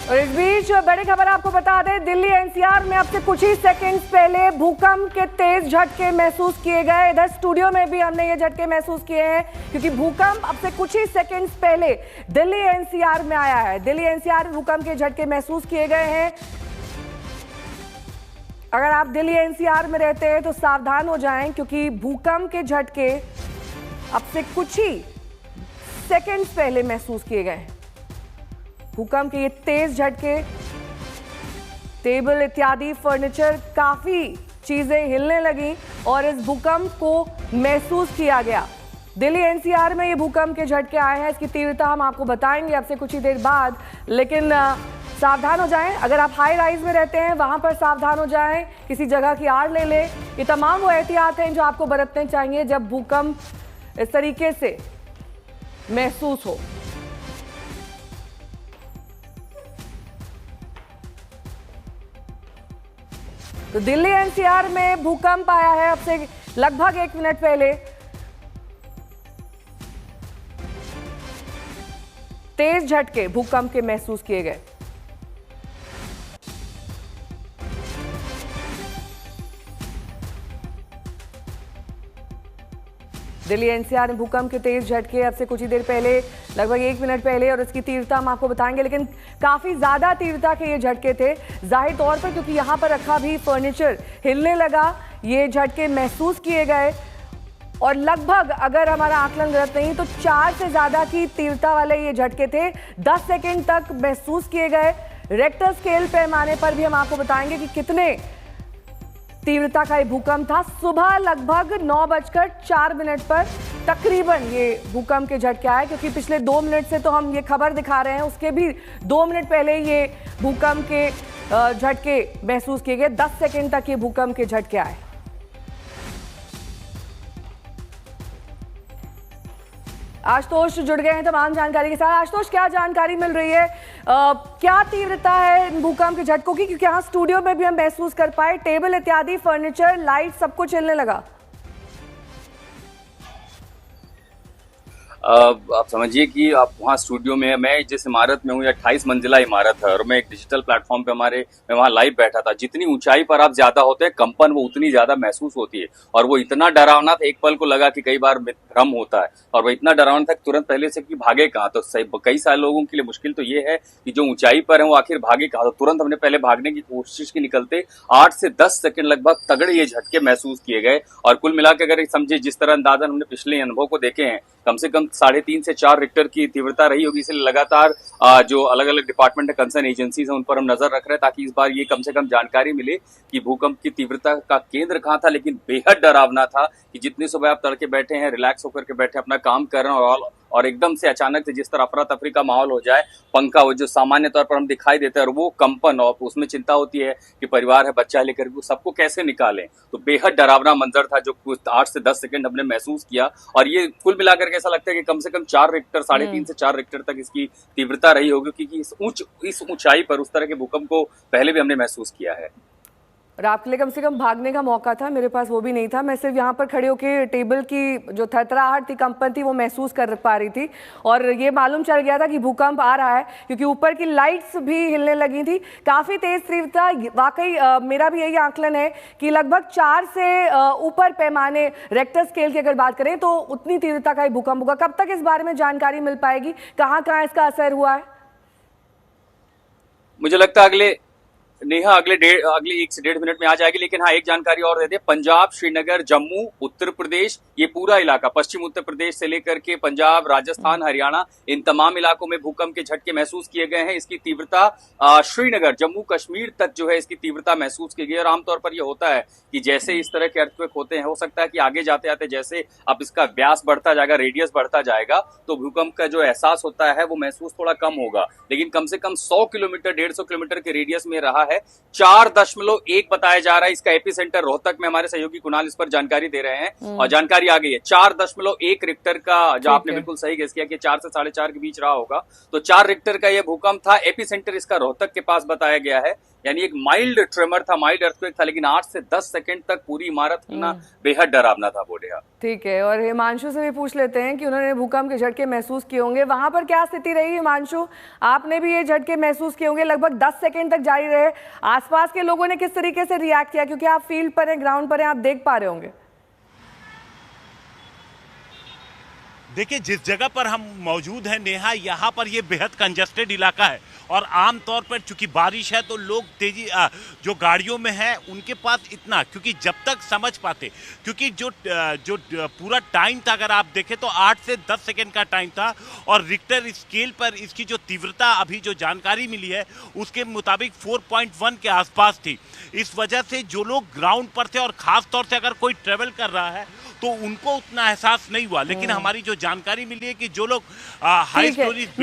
और इस बीच बड़ी खबर आपको बता दें, दिल्ली एनसीआर में अब से कुछ ही सेकंड्स पहले भूकंप के तेज झटके महसूस किए गए। इधर स्टूडियो में भी हमने ये झटके महसूस किए हैं क्योंकि भूकंप अब से कुछ ही सेकंड्स पहले दिल्ली एनसीआर में आया है। दिल्ली एनसीआर में भूकंप के झटके महसूस किए गए हैं। अगर आप दिल्ली एनसीआर में रहते हैं तो सावधान हो जाएं क्योंकि भूकंप के झटके अब से कुछ ही सेकंड्स पहले महसूस किए गए। भूकंप के ये तेज झटके, टेबल इत्यादि फर्नीचर, काफी चीजें हिलने लगी और इस भूकंप को महसूस किया गया। दिल्ली एनसीआर में ये भूकंप के झटके आए हैं, इसकी तीव्रता हम आपको बताएंगे अब से कुछ ही देर बाद। लेकिन सावधान हो जाएं, अगर आप हाई राइज में रहते हैं वहां पर सावधान हो जाएं, किसी जगह की आड़ ले लें। ये तमाम वो एहतियात हैं जो आपको बरतने चाहिए जब भूकंप इस तरीके से महसूस हो। तो दिल्ली एनसीआर में भूकंप आया है अब से लगभग 1 मिनट पहले। तेज झटके भूकंप के महसूस किए गए। दिल्ली एनसीआर में भूकंप के तेज झटके अब से कुछ ही देर पहले, लगभग 1 मिनट पहले, और इसकी तीव्रता हम आपको बताएंगे। लेकिन काफी ज्यादा तीव्रता के ये झटके थे जाहिर तौर पर, क्योंकि यहाँ पर रखा भी फर्नीचर हिलने लगा। ये झटके महसूस किए गए और लगभग, अगर हमारा आकलन गलत नहीं, तो 4 से ज्यादा की तीव्रता वाले ये झटके थे। 10 सेकेंड तक महसूस किए गए। रेक्टर स्केल पैमाने पर भी हम आपको बताएंगे कि कितने तीव्रता का ये भूकंप था। सुबह लगभग 9:04 पर तकरीबन ये भूकंप के झटके आए, क्योंकि पिछले 2 मिनट से तो हम ये खबर दिखा रहे हैं, उसके भी 2 मिनट पहले ये भूकंप के झटके महसूस किए गए। 10 सेकेंड तक ये भूकंप के झटके आए। आशुतोष जुड़ गए हैं तमाम जानकारी के साथ। आशुतोष, क्या जानकारी मिल रही है, क्या तीव्रता है भूकंप के झटकों की? क्योंकि यहाँ स्टूडियो में भी हम महसूस कर पाए, टेबल इत्यादि फर्नीचर, लाइट, सब कुछ हिलने लगा। आप समझिए कि आप वहाँ स्टूडियो में, मैं जिस इमारत में हूँ, 28 मंजिला इमारत है और मैं एक डिजिटल प्लेटफॉर्म पे मैं वहाँ लाइव बैठा था। जितनी ऊंचाई पर आप ज्यादा होते हैं, कंपन वो उतनी ज्यादा महसूस होती है और वो इतना डरावना था, एक पल को लगा कि कई बार भ्रम होता है और वो इतना डरावना था कि तुरंत पहले से कि भागे कहाँ। तो कई सारे लोगों के लिए मुश्किल तो ये है कि जो ऊंचाई पर है वो आखिर भागे कहाँ। तो तुरंत हमने पहले भागने की कोशिश की, निकलते 8 से 10 सेकंड लगभग तगड़े ये झटके महसूस किए गए। और कुल मिलाकर अगर समझे, जिस तरह अंदाजन हमने पिछले अनुभव को देखे हैं, कम से कम 3.5 से 4 रिक्टर की तीव्रता रही होगी। इसलिए लगातार जो अलग अलग डिपार्टमेंट है, कंसर्न एजेंसीज हैं, उन पर हम नजर रख रहे हैं ताकि इस बार ये कम से कम जानकारी मिले कि भूकंप की तीव्रता का केंद्र कहाँ था। लेकिन बेहद डरावना था कि जितनी सुबह आप तड़के बैठे हैं, रिलैक्स होकर के बैठे अपना काम कर रहे हैं और एकदम से अचानक से जिस तरह अफरा तफरी का माहौल हो जाए, पंखा वो जो सामान्य तौर पर हम दिखाई देते हैं और वो कंपन, और उसमें चिंता होती है कि परिवार है, बच्चा लेकर के सबको कैसे निकालें। तो बेहद डरावना मंजर था जो कुछ 8 से 10 सेकंड हमने महसूस किया। और ये कुल मिलाकर के ऐसा लगता है कि कम से कम 4 रिक्टर, 3.5 से 4 रिक्टर तक इसकी तीव्रता रही होगी, क्योंकि इस ऊंचाई पर उस तरह के भूकंप को पहले भी हमने महसूस किया है। और आपके लिए कम से कम भागने का मौका था, मेरे पास वो भी नहीं था। मैं सिर्फ यहाँ पर खड़े होकर टेबल की जो थरथराहट थी, कंपन थी, वो महसूस कर पा रही थी और ये मालूम चल गया था कि भूकंप आ रहा है, क्योंकि ऊपर की लाइट्स भी हिलने लगी थी। काफ़ी तेज तीव्रता, वाकई मेरा भी यही आकलन है कि लगभग 4 से ऊपर पैमाने रेक्टर स्केल की अगर बात करें तो उतनी तीव्रता का भूकंप होगा। कब तक इस बारे में जानकारी मिल पाएगी, कहाँ कहाँ इसका असर हुआ है? मुझे लगता है नेहा अगले 1 से 1.5 मिनट में आ जाएगी। लेकिन हाँ, एक जानकारी और दे दें, पंजाब, श्रीनगर, जम्मू, उत्तर प्रदेश, ये पूरा इलाका, पश्चिम उत्तर प्रदेश से लेकर के पंजाब, राजस्थान, हरियाणा, इन तमाम इलाकों में भूकंप के झटके महसूस किए गए हैं। इसकी तीव्रता श्रीनगर, जम्मू कश्मीर तक जो है इसकी तीव्रता महसूस की गई। और आमतौर पर यह होता है कि जैसे इस तरह के अर्थक्वेक होते हैं, हो सकता है कि आगे जाते जाते जैसे अब इसका व्यास बढ़ता जाएगा, रेडियस बढ़ता जाएगा, तो भूकंप का जो एहसास होता है वो महसूस थोड़ा कम होगा। लेकिन कम से कम 100 किलोमीटर, 150 किलोमीटर के रेडियस में रहा है। 4.1 बताया जा रहा है। इसका एपिसेंटर रोहतक में, हमारे सहयोगी कुणाल इस पर जानकारी दे रहे हैं और जानकारी आ गई है। 4.1 रिक्टर का, जो आपने बिल्कुल सही गेस किया कि 4 से 4.5 के बीच रहा होगा, तो 4 रिक्टर का यह भूकंप था। एपिसेंटर इसका रोहतक के पास बताया गया है। यानी एक माइल्ड ट्रेमर था, माइल्ड अर्थक्वेक था, लेकिन 8 से 10 सेकंड तक पूरी इमारत हिलना बेहद डरावना था बोलेगा। ठीक है, और हिमांशु से भी पूछ लेते हैं कि उन्होंने भूकंप के झटके महसूस किए होंगे, वहां पर क्या स्थिति रही हिमांशु? आपने भी ये झटके महसूस किए होंगे, लगभग 10 सेकंड तक जारी रहे। आसपास के लोगों ने किस तरीके से रिएक्ट किया, क्योंकि आप फील्ड पर हैं, ग्राउंड पर हैं, आप देख पा रहे होंगे। देखिए, जिस जगह पर हम मौजूद हैं नेहा, यहाँ पर ये बेहद कंजस्टेड इलाका है और आमतौर पर चूंकि बारिश है तो लोग तेजी जो गाड़ियों में हैं उनके पास इतना, क्योंकि जब तक समझ पाते, क्योंकि जो पूरा टाइम था अगर आप देखें तो 8 से 10 सेकंड का टाइम था और रिक्टर स्केल पर इसकी जो तीव्रता अभी जो जानकारी मिली है उसके मुताबिक 4.1 के आसपास थी। इस वजह से जो लोग ग्राउंड पर थे और खास तौर से अगर कोई ट्रेवल कर रहा है तो उनको उतना एहसास नहीं हुआ, लेकिन हमारी जो जानकारी मिली है कि जो लोग हाई स्टोरी